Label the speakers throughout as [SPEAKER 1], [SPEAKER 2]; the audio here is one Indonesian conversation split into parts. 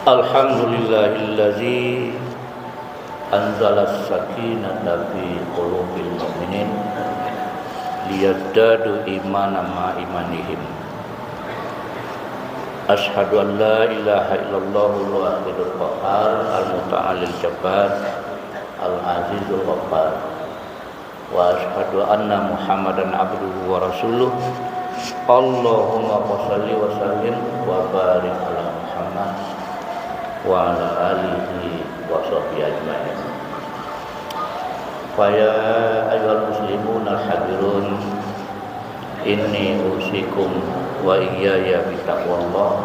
[SPEAKER 1] Alhamdulillahillazi anzalas sakinata fi qulubil mu'minin liyazdadu imanan ma imanihim. Asyhadu an la ilaha illallahul wahidul qahhar al-muta'alil jabbar al-azizul ghaffar wa asyhadu anna muhammadan abduhu wa rasuluh. Allahumma shalli wa sallim wa barik ala Muhammad wa ala alihi wa sahbihi ajma'in. Fa ya ayyuhal muslimun al-hadirun, inni usikum wa iyaya bi taqwallah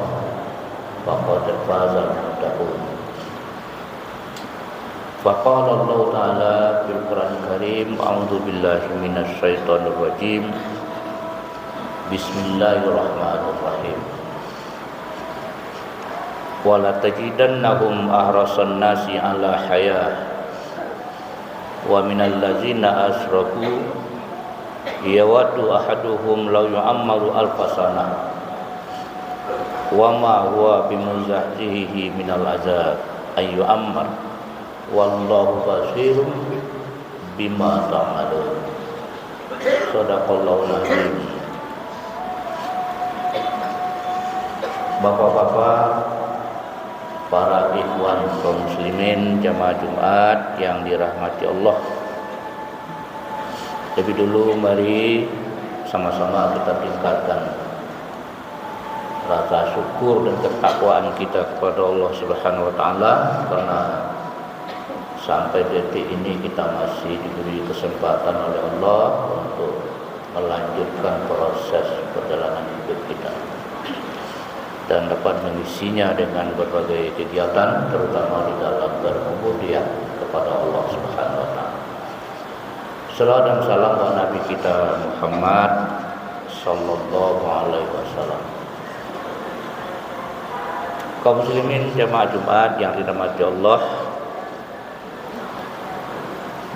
[SPEAKER 1] faqad faza al-muttaqun. Faqala Allah Ta'ala fil Qur'anil Karim, a'udzu billahi minasy syaithanir rajim. Bismillahirrahmanirrahim. Wala tajidannahum ahrasan nasi ala hayah wa minal ladzina asraku yawaddu ahaduhum law yu'ammaru alfasana wa ma huwa bimuzahzihi minal azab ay yu'ammar wallahu basirun bima ta'malun. Shadaqallahul azim. Bapak-bapak, para ikhwan kaum muslimin jamaah Jumat yang dirahmati Allah, lebih dulu mari sama-sama kita tingkatkan rasa syukur dan ketakwaan kita kepada Allah Subhanahu wa taala, karena sampai detik ini kita masih diberi kesempatan oleh Allah untuk melanjutkan proses perjalanan hidup kita dan dapat mengisinya dengan berbagai kegiatan, terutama di dalam berubudiyah kepada Allah Subhanahu wa taala. Salawat dan salam kepada Nabi kita Muhammad sallallahu alaihi wasallam. Kaum muslimin jamaah Jumat yang dirahmati Allah,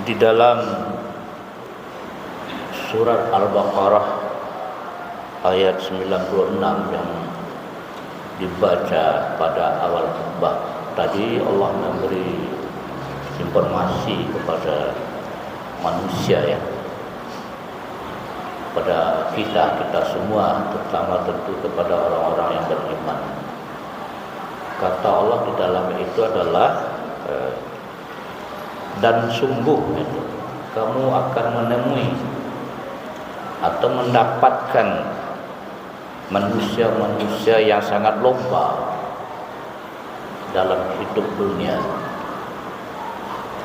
[SPEAKER 1] di dalam surat Al-Baqarah ayat 96 yang dibaca pada awal khutbah tadi, Allah memberi informasi kepada manusia, ya, kepada kita semua, terutama tentu kepada orang-orang yang beriman. Kata Allah di dalam itu adalah dan sungguh itu, kamu akan menemui atau mendapatkan manusia-manusia yang sangat lomba dalam hidup dunia,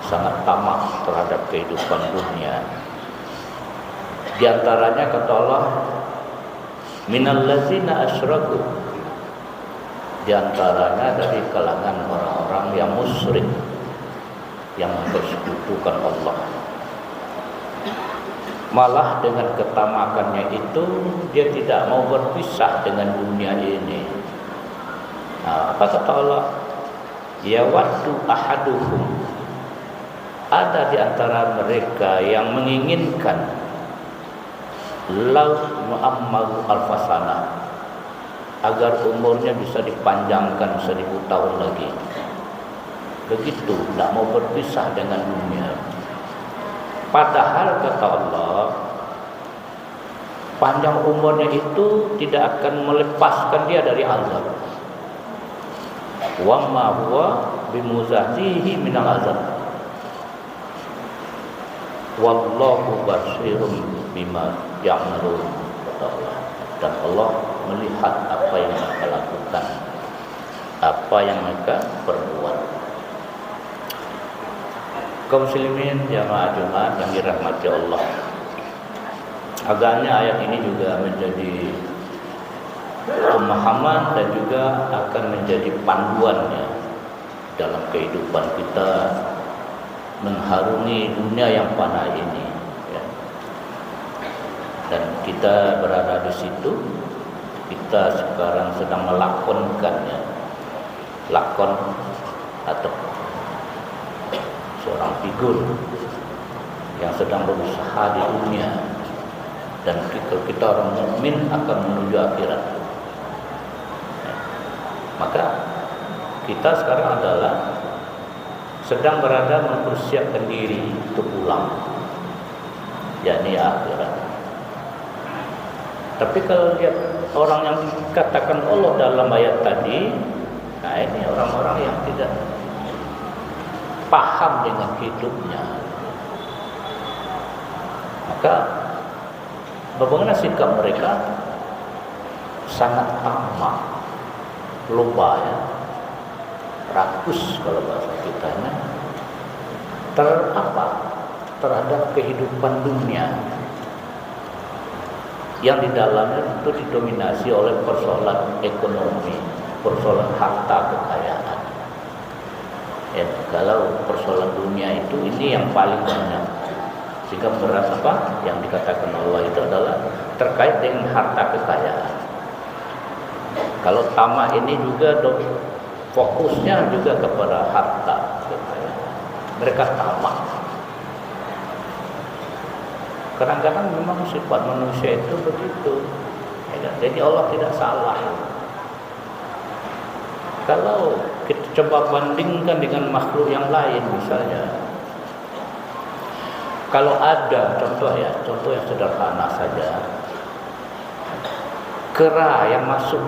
[SPEAKER 1] sangat tamak terhadap kehidupan dunia. Di antaranya kata Allah, minal ladzina asyraku, di antaranya dari kalangan orang-orang yang musyrik, yang mempersekutukan Allah. Malah dengan ketamakannya itu dia tidak mau berpisah dengan dunia ini. Apa kata Allah? Ya waddu ahaduhum, ada di antara mereka yang menginginkan law mu'ammaru alfasana, agar umurnya bisa dipanjangkan 1000 tahun lagi. Begitu, tidak mau berpisah dengan dunia. Padahal kata Allah, panjang umurnya itu tidak akan melepaskan dia dari azab. Wa ma huwa bimuzahzihi minal azab. Wallahu basirun bima ya'malun, kata Allah. Dan Allah melihat apa yang mereka lakukan, apa yang mereka perbuat. Kaum muslimin jamaah Jumat yang dirahmati Allah, agaknya ayat ini juga menjadi pemahaman dan juga akan menjadi panduannya dalam kehidupan kita mengharungi dunia yang fana ini, ya. Dan kita berada di situ, kita sekarang sedang melakonkannya, lakon atau seorang figur yang sedang berusaha di dunia, dan kita orang mukmin akan menuju akhirat. Maka Kita sekarang adalah sedang berada mempersiapkan diri untuk pulang, yakni akhirat. Tapi kalau lihat orang yang dikatakan Allah dalam ayat tadi, nah ini orang-orang yang tidak paham dengan hidupnya. Maka bagaimana sikap mereka? Sangat tamak, loba ya, rakus kalau bahasa kitanya, terhadap kehidupan dunia yang di dalamnya itu didominasi oleh persoalan ekonomi, persoalan harta kekayaan. Ya, kalau persoalan dunia itu ini yang paling banyak, sehingga berat apa yang dikatakan Allah itu adalah terkait dengan harta kekayaan. Kalau tamak ini juga fokusnya juga kepada harta kekayaan. Mereka tamak. Kadang-kadang memang sifat manusia itu begitu. Jadi Allah tidak salah. Kalau kita coba bandingkan dengan makhluk yang lain misalnya, kalau ada contoh yang sederhana saja, kera yang masuk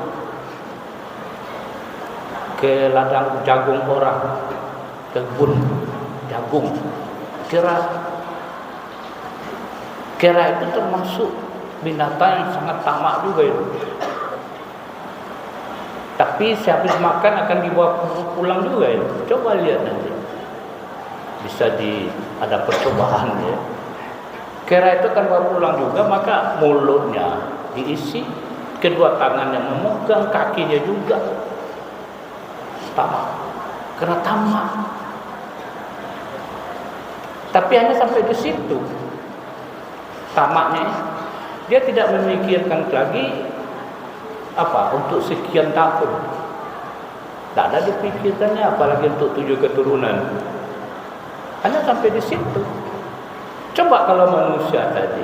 [SPEAKER 1] ke ladang jagung orang, ke kebun jagung, kera itu termasuk binatang yang sangat tamak juga itu. Tapi sehabis makan akan dibawa pulang juga itu. Coba lihat nanti, bisa ada percobaan ya. Kera itu akan bawa pulang juga, maka mulutnya diisi, kedua tangannya memegang, kakinya juga tamak, karena tamak. Tapi hanya sampai di situ tamaknya. Dia tidak memikirkan lagi untuk sekian tahun. Tak ada dipikirkannya apalagi untuk 7 keturunan. Hanya sampai di situ. Coba kalau manusia tadi,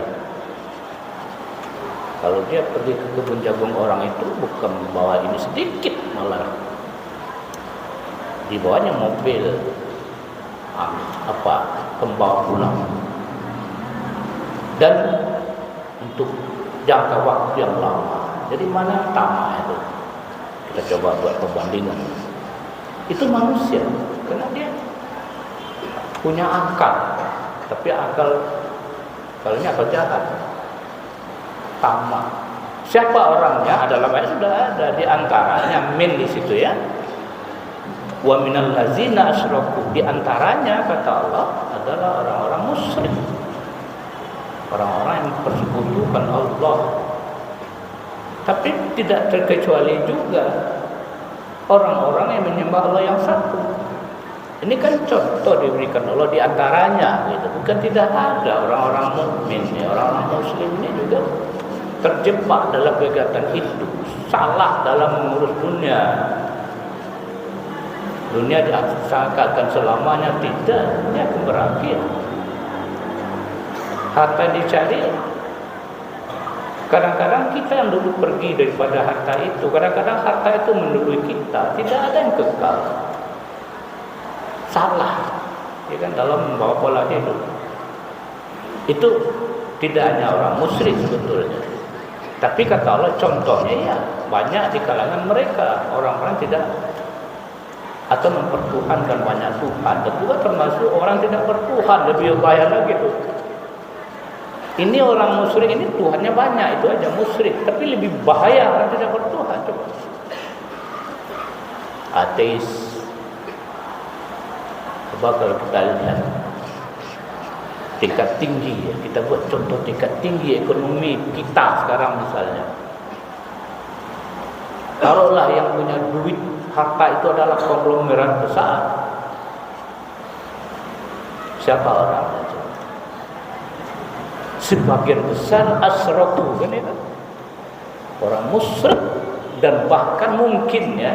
[SPEAKER 1] kalau dia pergi ke kebun jagung orang itu bukan membawa ini sedikit, malah dibawanya mobil pembawa pulang, dan untuk jangka waktu yang lama. Jadi mana tamak itu? Kita coba buat perbandingan. Itu manusia, karena dia punya akal, tapi kalau ini akal jahat, tamak. Siapa orangnya? Adalah sudah ada di antaranya min di situ ya. Wa minal ladzina asyraku, di antaranya kata Allah adalah orang-orang musyrik, orang-orang yang mempersekutukan Allah. Tapi tidak terkecuali juga orang-orang yang menyembah Allah yang satu. Ini kan contoh diberikan Allah di antaranya gitu. Bukan tidak ada orang-orang mukmin ya, orang-orang muslim ini juga terjebak dalam kegiatan itu, salah dalam mengurus dunia. Dunia diangkat selamanya, tidak, ini akan berakhir. Harta dicari, kadang-kadang kita yang dulu pergi daripada harta itu, kadang-kadang harta itu mendului kita, tidak ada yang kekal. Salah, ya kan, dalam membawa pola hidup. Itu tidak hanya orang musyrik sebetulnya, tapi kata Allah contohnya ya banyak di kalangan mereka, orang-orang tidak atau mempertuhankan banyak Tuhan, dan juga termasuk orang tidak bertuhan, lebih bahaya lagi tuh. Ini orang musyrik ini Tuhannya banyak, itu aja musyrik, tapi lebih bahaya orang tidak bertuhan. Coba ateis. Coba kalau kita lihat tingkat tinggi ya, kita buat contoh tingkat tinggi ekonomi kita sekarang misalnya. Taruhlah yang punya duit, harta itu adalah konglomerat besar. Siapa orangnya? Sebagian besar asyraku, kan itu orang musyrik, dan bahkan mungkin ya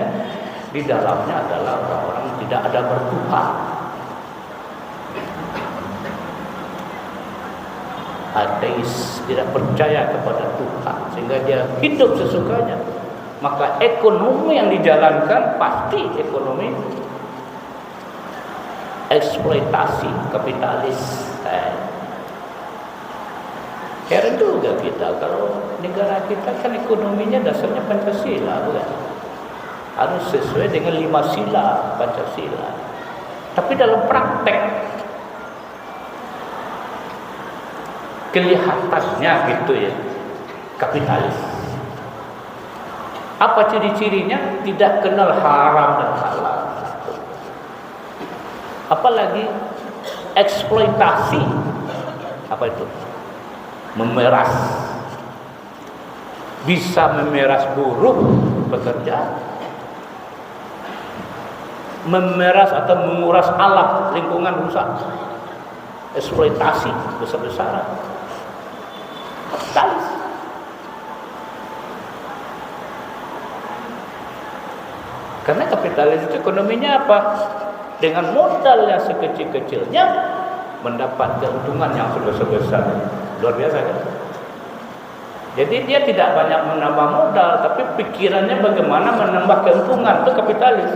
[SPEAKER 1] di dalamnya adalah orang-orang yang tidak ada bertuhan. Ateis, tidak percaya kepada Tuhan, sehingga dia hidup sesukanya. maka ekonomi yang dijalankan pasti ekonomi eksploitasi kapitalis. Heran juga kita kalau negara kita kan ekonominya dasarnya Pancasila, bukan? Harus sesuai dengan 5 sila Pancasila. Tapi dalam praktek kelihatannya gitu ya, kapitalis. Apa ciri-cirinya? Tidak kenal haram dan halal. Apalagi eksploitasi. Apa itu? Memeras. Bisa memeras buruh bekerja, memeras atau menguras alam lingkungan rusak, eksploitasi besar-besaran, kapitalis. Karena kapitalis itu ekonominya apa? Dengan modal yang sekecil-kecilnya mendapat keuntungan yang sebesar-besar. Luar biasa kan? Jadi dia tidak banyak menambah modal, tapi pikirannya bagaimana menambah keuntungan. Itu kapitalis.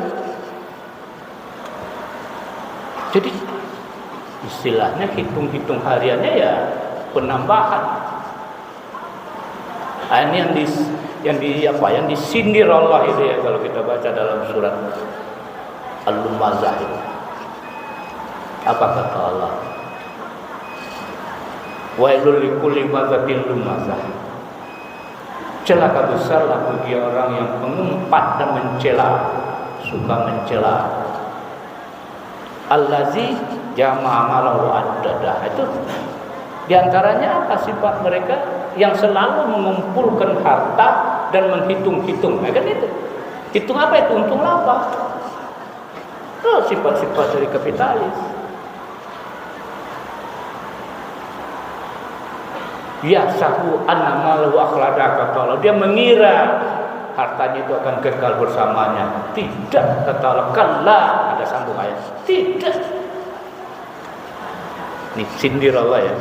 [SPEAKER 1] Jadi istilahnya hitung-hitung hariannya ya penambahan. Ini yang disindir Allah itu ya, kalau kita baca dalam surat Al-Lumazah itu. Apa kata Allah? Wailul likulli mazatil lumazah. Celaka besarlah bagi orang yang mengumpat dan mencela, suka mencela. Allazi jama'a malahu addadah. Itu diantaranya apa sifat mereka? Yang selalu mengumpulkan harta dan menghitung-hitung. Nah, kan itu. Hitung apa itu? Untung apa? Itu sifat-sifat dari kapitalis. Yasahu anamalahu akhlada, kata Allah. Dia mengira hartanya itu akan kekal bersamanya. Tidak, kata Allah. Kalla, ada sambung ayat. Tidak. Ini sindir Allah ya.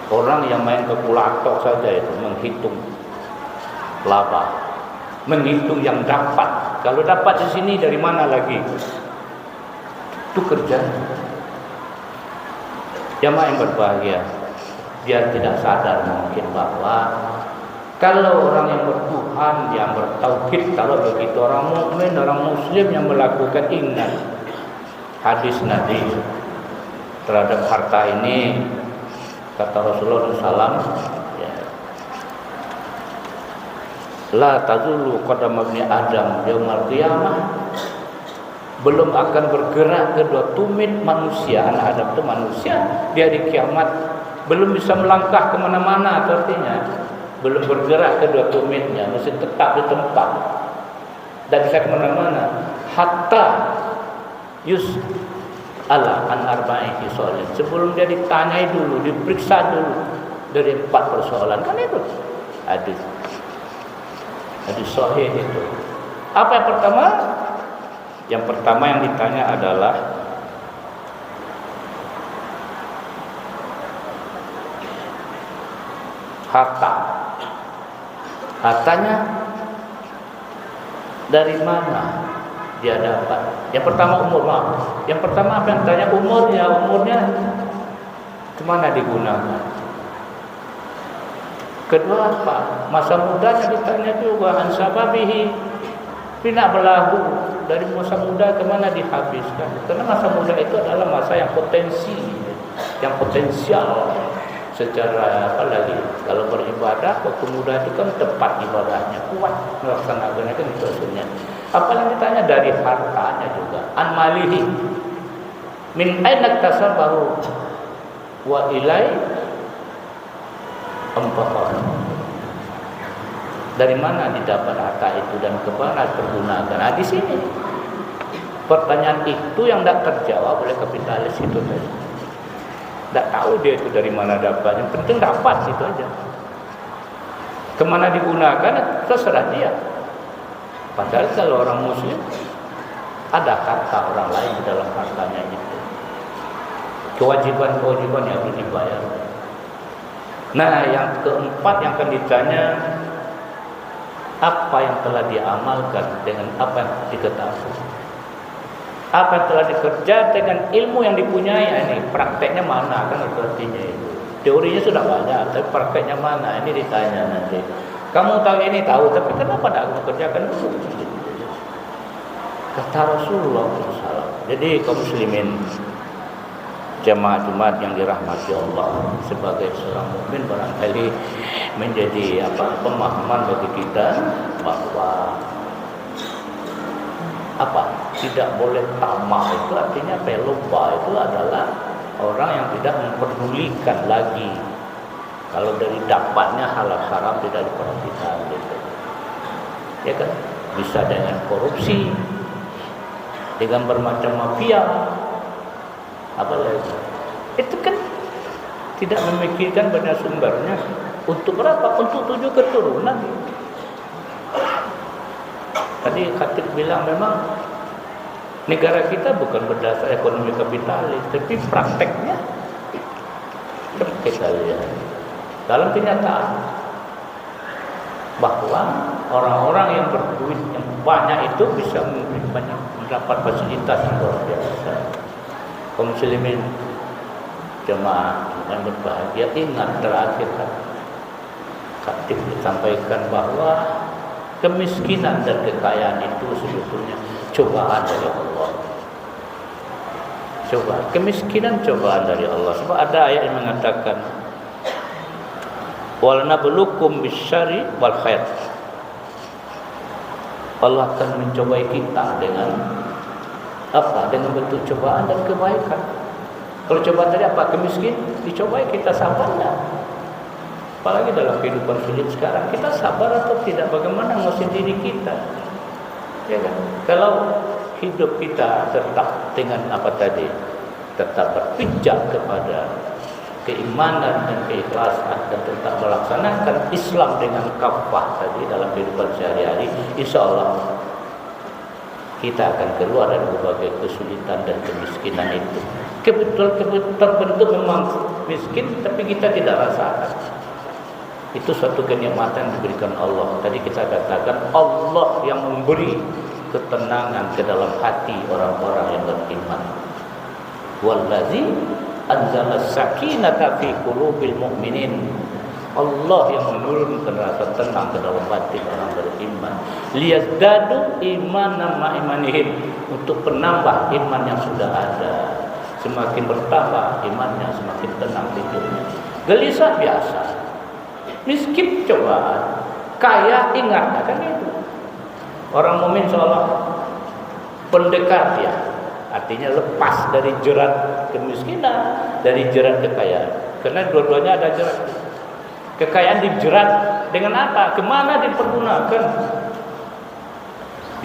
[SPEAKER 1] Orang yang main kalkulator saja itu menghitung laba, menghitung yang dapat. Kalau dapat di sini dari mana lagi? Itu kerja. Jamaah yang berbahagia, dia tidak sadar mungkin bahwa kalau orang yang bertuhan, yang bertauhid, kalau begitu orang mukmin, orang muslim yang melakukan ingat hadis Nabi terhadap harta ini, kata Rasulullah SAW, ya, la tazulu qadam ibni Adam yaumil qiyamah, belum akan bergerak kedua tumit manusia, anak Adam itu manusia, di hari kiamat belum bisa melangkah kemana-mana, artinya belum bergerak kedua tumitnya, masih tetap di tempat, tidak bisa kemana-mana. Hatta yus'ala an arba'i soalin, sebelum dia ditanyai dulu, diperiksa dulu dari 4 persoalan. Kan itu hadis sahih itu. Apa yang pertama? Yang pertama yang ditanya adalah harta. Hartanya dari mana dia dapat? Yang pertama umur, Yang pertama apa yang ditanya? Umurnya kemana digunakan? Kedua apa? Masa mudanya ditanya juga, ansababihi, bina belahu, dari masa muda kemana dihabiskan? Karena masa muda itu adalah masa yang potensial secara apa lagi? Kalau beribadah, waktu muda itu kan tepat ibadahnya, kuat melaksanakannya, kan itu hasilnya. Apa yang ditanya? Dari hartanya juga. An malihi, min aina tasabahu wa ilai ampaqan. Dari mana didapat harta itu dan kemana tergunakan? Nah, di sini pertanyaan itu yang tidak terjawab oleh kapitalis itu tadi. Tidak tahu dia itu dari mana dapat. Yang penting dapat itu aja. Kemana digunakan terserah dia. Padahal kalau orang muslim ada harta orang lain di dalam hartanya itu. Kewajiban-kewajiban yang harus dibayar. Nah, yang keempat yang akan ditanya apa yang telah diamalkan dengan apa yang diketahui, apa yang telah dikerja dengan ilmu yang dipunyai. Ini prakteknya mana, kan artinya itu. Teorinya sudah banyak, tapi prakteknya mana? Ini ditanya nanti. Kamu tahu ini tahu, tapi kenapa tidak kamu kerjakan dulu? Kata Rasulullah SAW. Jadi kaum muslimin, jamaah Jumat yang dirahmati Allah, sebagai seorang mukmin barangkali menjadi pemahaman bagi kita bahwa tidak boleh tamak itu artinya lupa itu adalah orang yang tidak memperdulikan lagi kalau dari dapatnya halal haram tidak diperhatikan gitu. Ya kan? Bisa dengan korupsi, dengan bermacam mafia, apa lagi? Itu kan tidak memikirkan banyak sumbernya. Untuk berapa? Untuk 7 keturunan. Tadi Khatib bilang memang negara kita bukan berdasar ekonomi kapitalis, tapi prakteknya kita lihat dalam kenyataan bahwa orang-orang yang berduit yang banyak itu bisa mendapat fasilitas yang luar biasa. Kaum muslimin jemaah yang berbahagia, ingat terakhir Khatib disampaikan bahwa kemiskinan dan kekayaan itu sebetulnya cobaan dari Allah. Kemiskinan cobaan dari Allah. Sebab ada ayat yang mengatakan wal nabluukum bisyarri wal khair. Allah akan mencobai kita dengan apa? Dengan bentuk cobaan dan kebaikan. Kalau cobaan tadi apa? Kemiskin, dicobai kita sabarnya. Apalagi dalam kehidupan sulit sekarang, kita sabar atau tidak? Bagaimana ngurusin diri kita? Ya kan? Kalau hidup kita tetap dengan apa tadi? Tetap berpijak kepada keimanan dan keikhlasan dan tetap melaksanakan Islam dengan kafah tadi dalam kehidupan sehari-hari, insya Allah kita akan keluar dari berbagai kesulitan dan kemiskinan itu. Kebetulan terbentuk memang miskin, tapi kita tidak rasakan. Itu suatu kenikmatan yang diberikan Allah. Tadi kita katakan Allah yang memberi ketenangan ke dalam hati orang-orang yang beriman. Wallazi anzala sakinata fi qulubil mu'minin. Allah yang menurunkan rasa tenang ke dalam hati orang beriman. Liyazdadu imanan ma'imanihim, untuk penambah iman yang sudah ada. Semakin bertambah imannya, semakin tenang hidupnya. Gelisah biasa, miskin cobaan, kaya ingat, kan itu. Orang mukmin seolah pendekat ya, artinya lepas dari jerat kemiskinan, dari jerat kekayaan. Karena dua-duanya ada jerat. Kekayaan dijerat dengan apa? Kemana dipergunakan?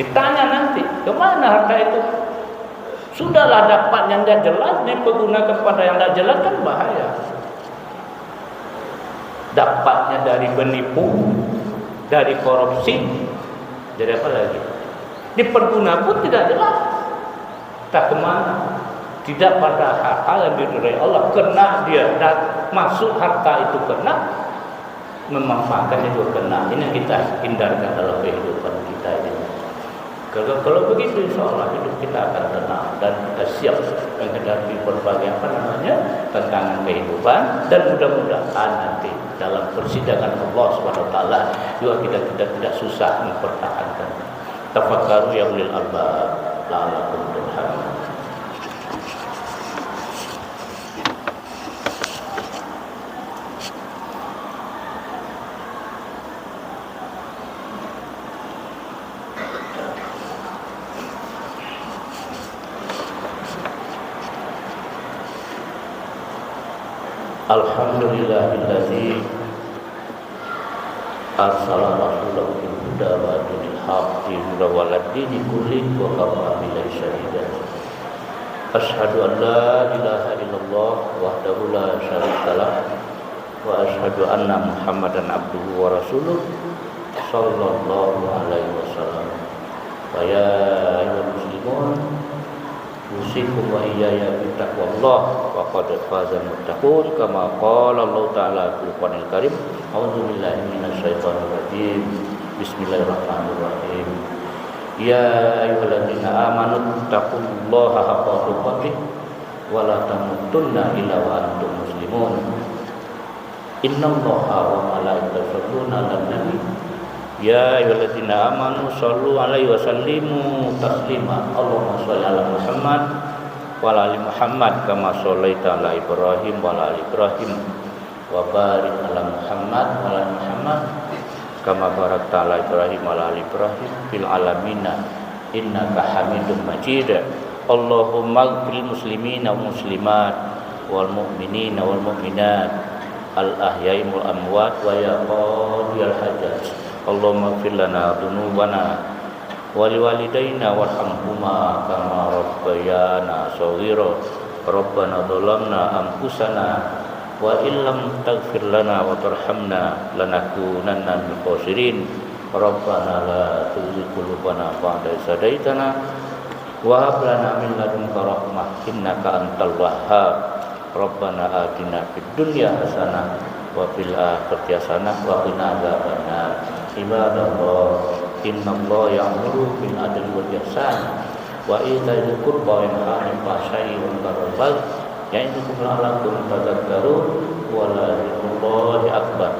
[SPEAKER 1] Ditanya nanti, kemana harta itu? Sudahlah dapat yang tidak jelas, dipergunakan pada yang tidak jelas kan bahaya. Dapatnya dari menipu, dari korupsi, dari apa lagi? Dipergunakan pun tidak jelas. Tak kemana? Tidak pada hal yang diridhai Allah, kena dia dan masuk harta itu kena, memanfaatkannya juga kena. Ini yang kita hindarkan dalam kehidupan kita ini. Kalau begitu, insya Allah hidup kita akan tenang dan kita siap menghadapi berbagai tantangan kehidupan, dan mudah-mudahan nanti dalam persidangan Allah SWT juga kita tidak susah mempertahankan. Tafakkaru ya ulil albab la'allakum turhamun. Alhamdulillahillazi arsala rasulahu bil huda wa dinil haqqi wa ladini kulli wa kafa billahi syahida. Asyhadu an la ilaha illallah wahdahu la syarikalah wa asyhadu anna Muhammadan abduhu wa rasuluh sallallahu alaihi wasallam. Wa ya ayyuhal muslimun usikum wa iyaya bittaqwallah wa qad fazal muttaqun kama qala Allah ta'ala fil Qur'anil Karim. A'udzu billahi minasyaitonir rajim. Bismillahirrahmanirrahim. Ya ayyuhalladzina amanu taqullaha haqqa tuqatih wa la tamutunna illa wa antum muslimun. Innallaha wa malaikatahu yusholluna 'alan nabi. Ya ayyuhalladzina amanu shallu 'alaihi wa sallimu taslima. Allahumma shalli 'ala Muhammad wa 'ala ali Muhammad kama shallaita 'ala Ibrahim wa 'ala ali Ibrahim wa barik 'ala Muhammad wa 'ala ali Muhammad kama barakta 'ala Ibrahim wa 'ala ali Ibrahim fil 'alamin innaka Hamidum Majid. Allahumma ighfir muslimina wal muslimat wal mu'minina wal mu'minat al ahya'i wal amwat wa ya qadiyal hajat. Allahumma ighfir lana dzunubana wa liwalidayna warhamhuma kama rabbayana shaghira. Rabbana dhalamna anfusana wa illam taghfir lana wa tarhamna lanakunanna minal khasirin. Rabbana la tuzigh qulubana ba'da idh hadaitana wa hab lana min ladunka rahmah innaka antal wahhab. Rabbana atina fid dunya hasanah wa fil akhirati hasanah wa qina adzabannar. Ibadallah, innallaha ya'muru bil adli wal ihsan wa ita'i dzil qurba wa yanha 'anil fahsya'i wal munkari wal baghi ya'idukum la'allakum tadhakkarun wa la dzikrullahi akbar.